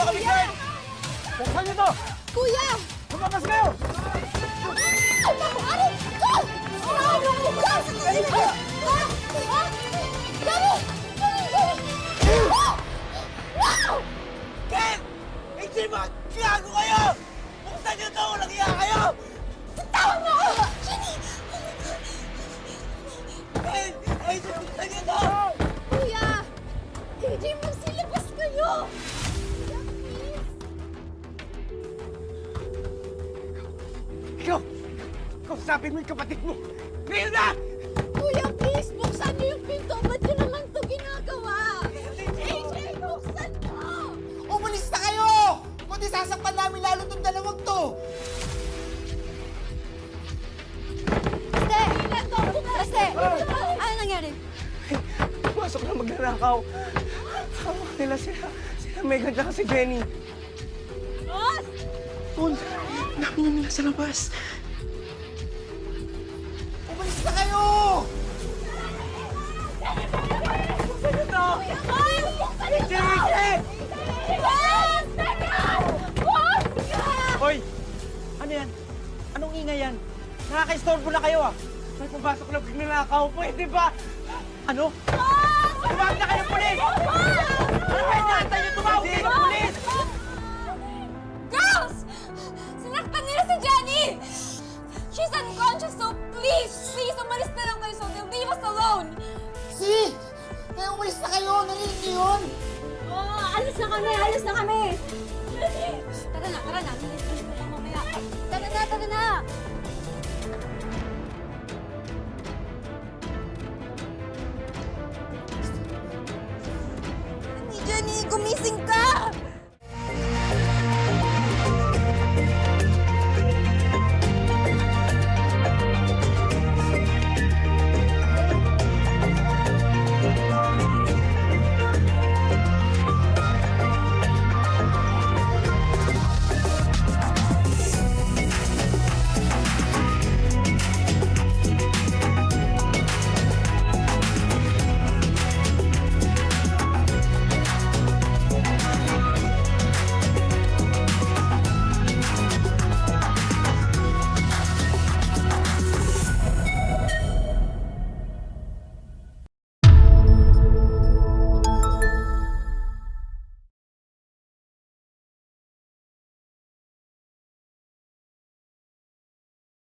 kami, Glenn! Buksan niyo to! Kuya! Lumabas kayo! Ken! Hindi ba? Gago kayo! Buksan niyo to! Walang iya kayo! Tawan mo ako! Jenny! Ken! Ay, buksan niyo to! Kuya! AJ, magsilabas kayo! Kuya, please! Ikaw! Kausapin mo yung kapatid mo! Ngayon na! Kuya, please! Buksan niyo yung pinto! Ba't yun naman ito ginagawa? AJ, buksan mo! Umalis na kayo! Kundi sasaktan namin lalo tong dalawang to! Basta! Basta! Ano nangyari? Pumasok na magnanakaw. Hawak nila sila Megan at si Jenny. Boss! Paul, namin nila sa labas. Umalis na kayo! Buksan niyo to! Ay! Buksan niyo to! Jenny! Boss! Teka! Boss! Hoy! Ano yan? Anong ingay yan? Nakaka-istorbo na kayo ah! May pumasok na magnanakaw. Pwede ba? Ano? Tumawag na kayo ng pulis! Ano ba yung naantay niyo? Tumawag kayo ng pulis! Girls! Sinaktan nila si Jenny! She's unconscious, so please, umalis na lang kayo so they'll leave us alone! Si! Kaya umalis na kayo! Narinig niyo yun? Alis na kami! Alis na kami! Tara na, tara na. Alis na lang mamaya. Tara na, tara na! Jenny, gumising ka!